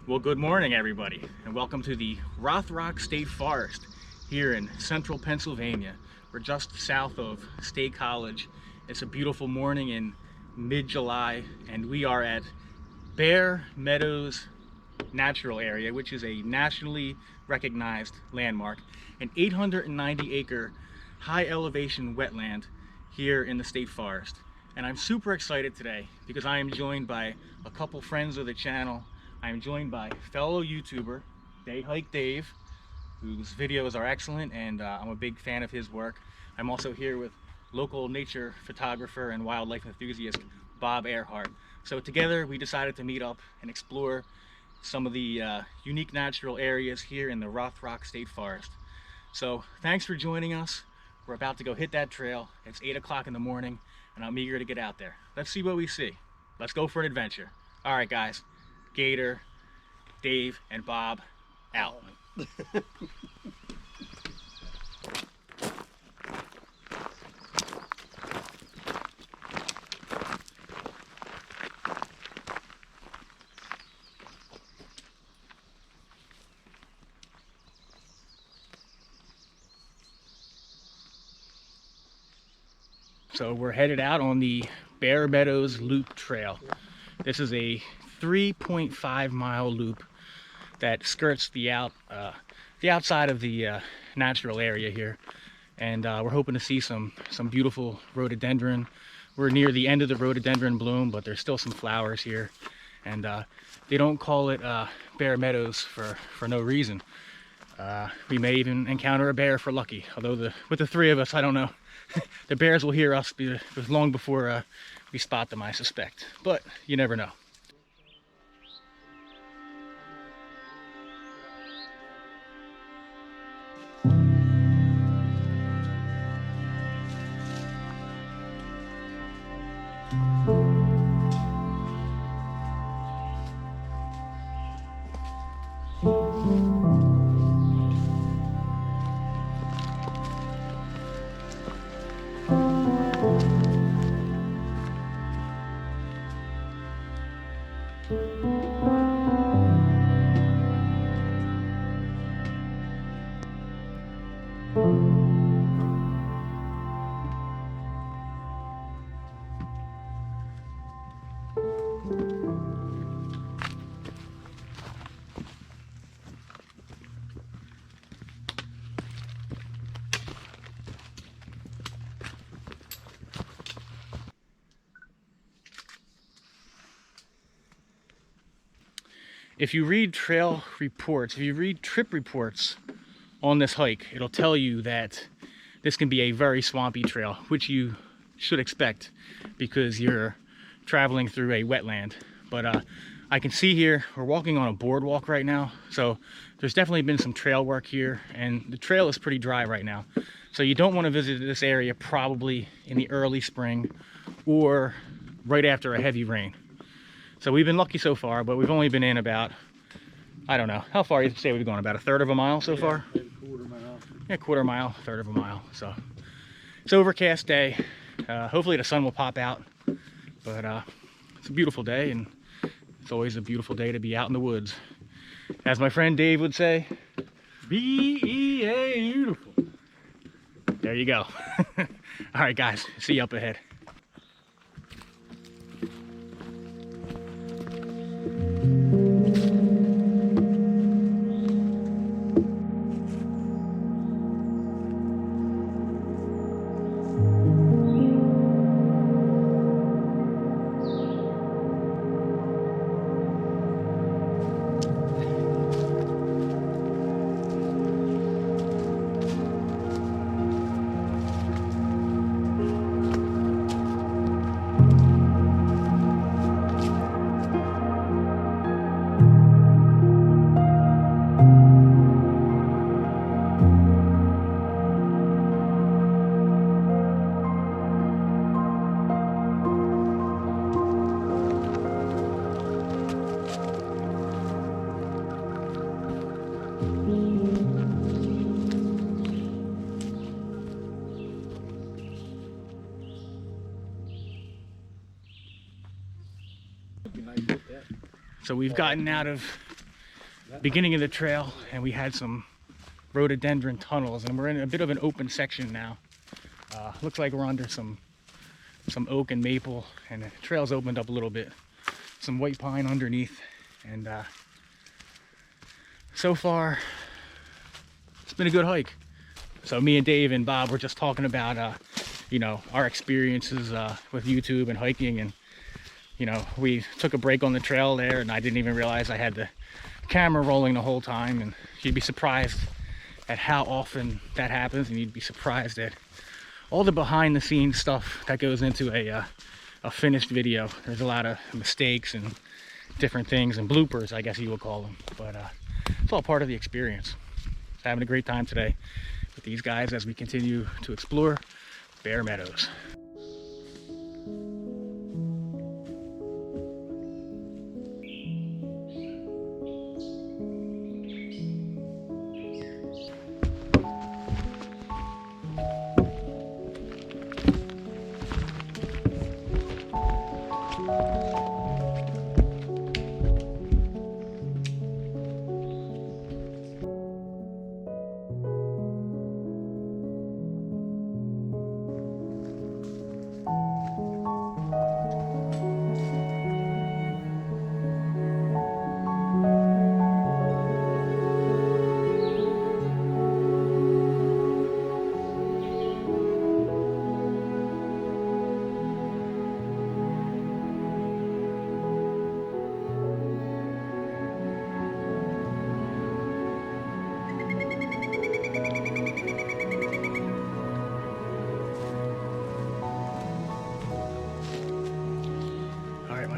Well, good morning, everybody, and welcome to the Rothrock State Forest here in central Pennsylvania. We're just south of State College. It's a beautiful morning in mid-July, and we are at Bear Meadows Natural Area, which is a nationally recognized landmark, an 890-acre high-elevation wetland here in the State Forest. And I'm super excited today because I am joined by a couple friends of the channel. I'm joined by fellow YouTuber, Day Hike Dave, whose videos are excellent, and I'm a big fan of his work. I'm also here with local nature photographer and wildlife enthusiast, Bob Earhart. So together we decided to meet up and explore some of the unique natural areas here in the Rothrock State Forest. So thanks for joining us. We're about to go hit that trail. It's 8 o'clock in the morning, and I'm eager to get out there. Let's see what we see. Let's go for an adventure. All right, guys. Gator, Dave, and Bob, out. So we're headed out on the Bear Meadows Loop Trail. This is a 3.5-mile loop that skirts the outside of the natural area here, and we're hoping to see some beautiful rhododendron. We're near the end of the rhododendron bloom, but there's still some flowers here, and they don't call it Bear Meadows for no reason. We may even encounter a bear for lucky, although with the three of us, I don't know. The bears will hear us long before we spot them, I suspect, but you never know. If you read trail reports, if you read trip reports on this hike, it'll tell you that this can be a very swampy trail, which you should expect because you're traveling through a wetland. But I can see here, we're walking on a boardwalk right now, so there's definitely been some trail work here, and the trail is pretty dry right now. So you don't want to visit this area probably in the early spring or right after a heavy rain. So we've been lucky so far, but we've only been in about, I don't know, how far you say we've gone? About a third of a mile so far? Maybe quarter mile. Yeah, quarter mile, third of a mile. So it's an overcast day. Hopefully the sun will pop out, but it's a beautiful day, and it's always a beautiful day to be out in the woods. As my friend Dave would say, B-E-A beautiful. There you go. All right, guys, see you up ahead. So we've gotten out of beginning of the trail, and we had some rhododendron tunnels, and we're in a bit of an open section now. Looks like we're under some oak and maple, and the trail's opened up a little bit. Some white pine underneath, and so far it's been a good hike. So me and Dave and Bob were just talking about you know, our experiences with YouTube and hiking, and you know, we took a break on the trail there, and I didn't even realize I had the camera rolling the whole time, and you'd be surprised at how often that happens, and you'd be surprised at all the behind the scenes stuff that goes into a finished video. There's a lot of mistakes and different things, and bloopers, I guess you would call them, but it's all part of the experience. Having a great time today with these guys as we continue to explore Bare Meadows.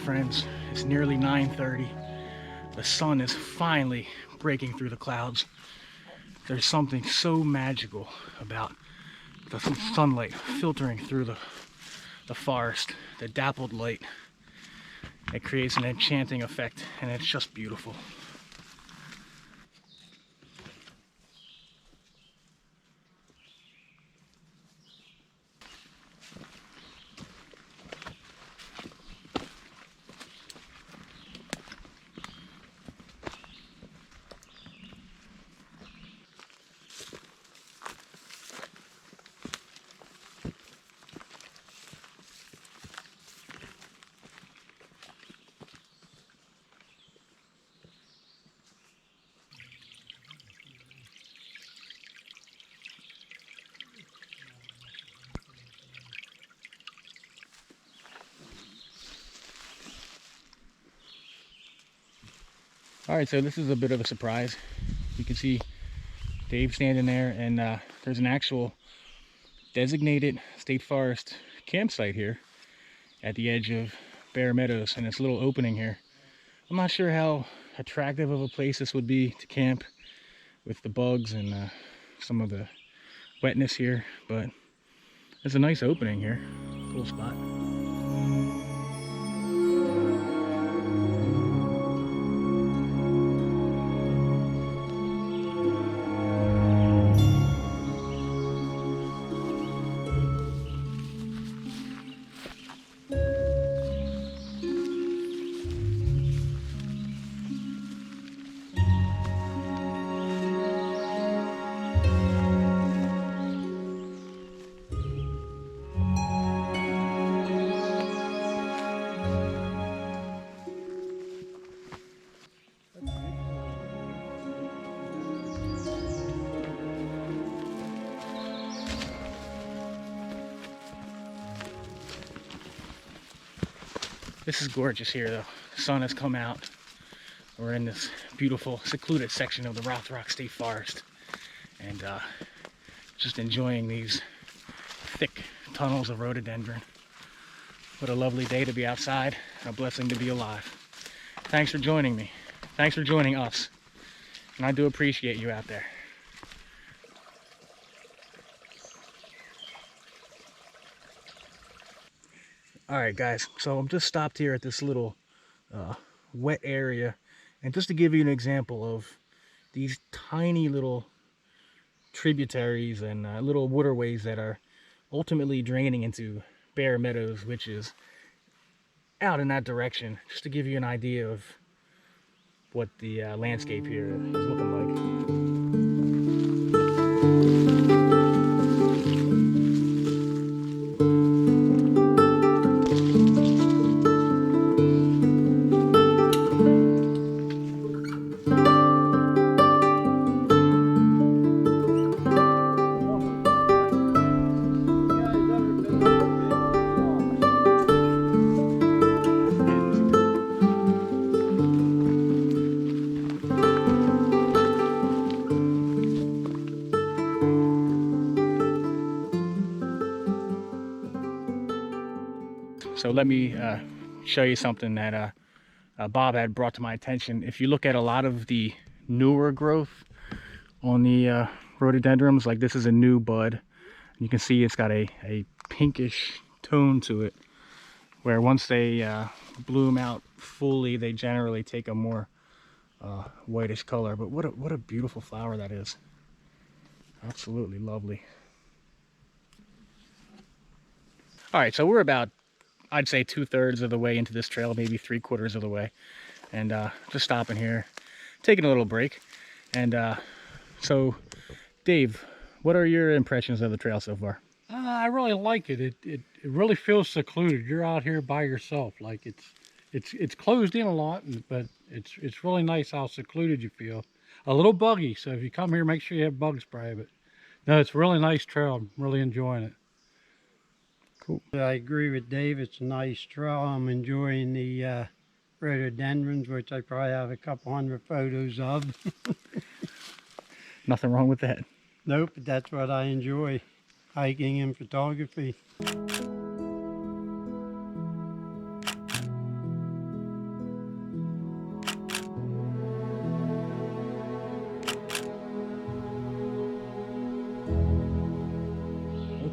Friends, it's nearly 9:30. The sun is finally breaking through the clouds. There's something so magical about the sunlight filtering through the forest, the dappled light. It creates an enchanting effect, and it's just beautiful. All right, so this is a bit of a surprise. You can see Dave standing there, and there's an actual designated state forest campsite here at the edge of Bare Meadows, and this little opening here. I'm not sure how attractive of a place this would be to camp with the bugs and some of the wetness here, but it's a nice opening here. Cool spot. This is gorgeous here though. The sun has come out. We're in this beautiful secluded section of the Rothrock State Forest, and just enjoying these thick tunnels of rhododendron. What a lovely day to be outside, and a blessing to be alive. Thanks for joining me. Thanks for joining us. And I do appreciate you out there. Alright guys, so I'm just stopped here at this little wet area, and just to give you an example of these tiny little tributaries and little waterways that are ultimately draining into Bare Meadows, which is out in that direction, just to give you an idea of what the landscape here is looking like. So let me show you something that Bob had brought to my attention. If you look at a lot of the newer growth on the rhododendrons, like this is a new bud, you can see it's got a pinkish tone to it, where once they bloom out fully, they generally take a more whitish color. But what a beautiful flower that is. Absolutely lovely. All right, so we're about, I'd say 2/3 of the way into this trail, maybe 3/4 of the way, and just stopping here, taking a little break. And so Dave, what are your impressions of the trail so far? I really like it. It really feels secluded. You're out here by yourself. Like it's closed in a lot, but it's really nice how secluded you feel. A little buggy, so if you come here, make sure you have bug spray. But no, it's a really nice trail. I'm really enjoying it. Cool. I agree with Dave. It's a nice trail. I'm enjoying the rhododendrons, which I probably have a couple hundred photos of. Nothing wrong with that. Nope, but that's what I enjoy, hiking and photography.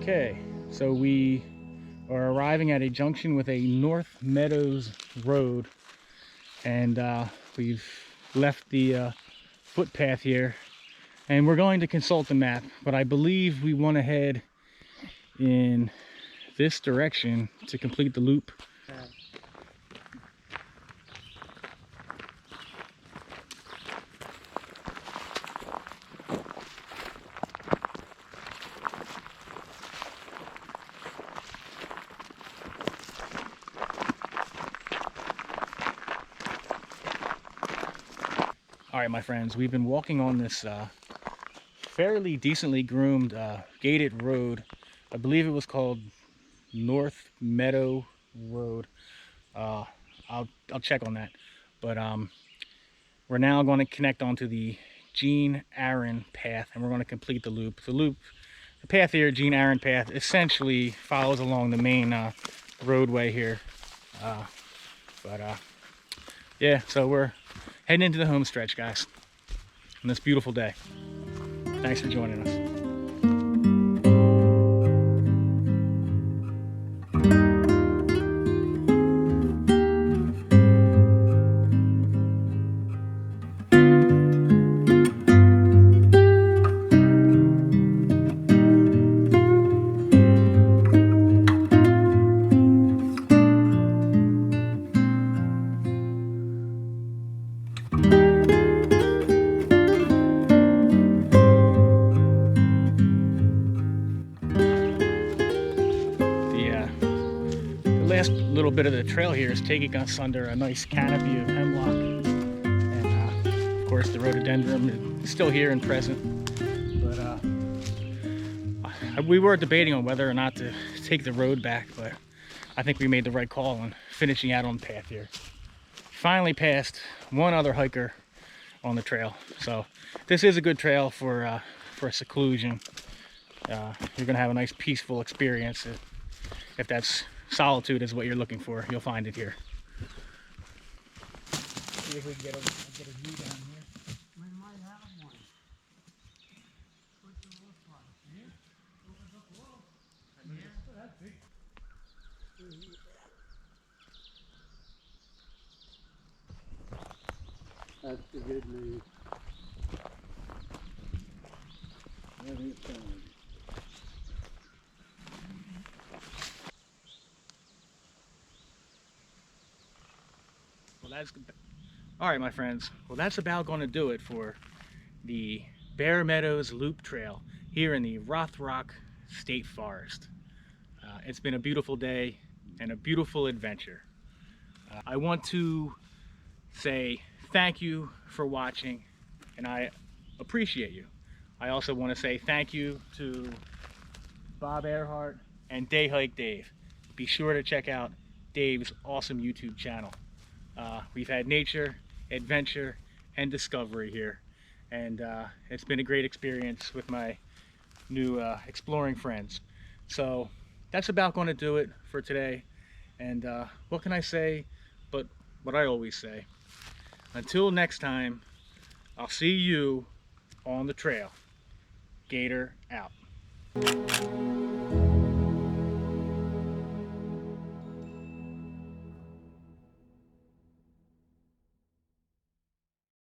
Okay, so we are arriving at a junction with a North Meadows road, and we've left the footpath here, and we're going to consult the map, but I believe we want to head in this direction to complete the loop. All right, my friends, we've been walking on this fairly decently groomed gated road. I believe it was called North Meadow Road. I'll check on that. But we're now going to connect onto the Gene Aaron path, and we're going to complete the loop. The path here, Gene Aaron path, essentially follows along the main roadway here. Yeah, so we're heading into the home stretch, guys, on this beautiful day. Thanks for joining us. Last little bit of the trail here is taking us under a nice canopy of hemlock, and of course the rhododendron is still here and present. But we were debating on whether or not to take the road back, but I think we made the right call on finishing out on the path here. Finally passed one other hiker on the trail, so this is a good trail for seclusion. You're gonna have a nice peaceful experience. If that's solitude is what you're looking for, you'll find it here. See if we can get a view down here. We might have one. What's it look like? Yeah? Opens up a little. Yeah, that's big. That's the good news. That is fine. Well, All right, my friends, well, that's about going to do it for the Bear Meadows Loop Trail here in the Rothrock State Forest. It's been a beautiful day and a beautiful adventure. I want to say thank you for watching, and I appreciate you. I also want to say thank you to Bob Earhart and Day Hike Dave. Be sure to check out Dave's awesome YouTube channel. We've had nature, adventure, and discovery here, and it's been a great experience with my new exploring friends. So that's about going to do it for today, and what can I say but what I always say. Until next time, I'll see you on the trail. Gator out.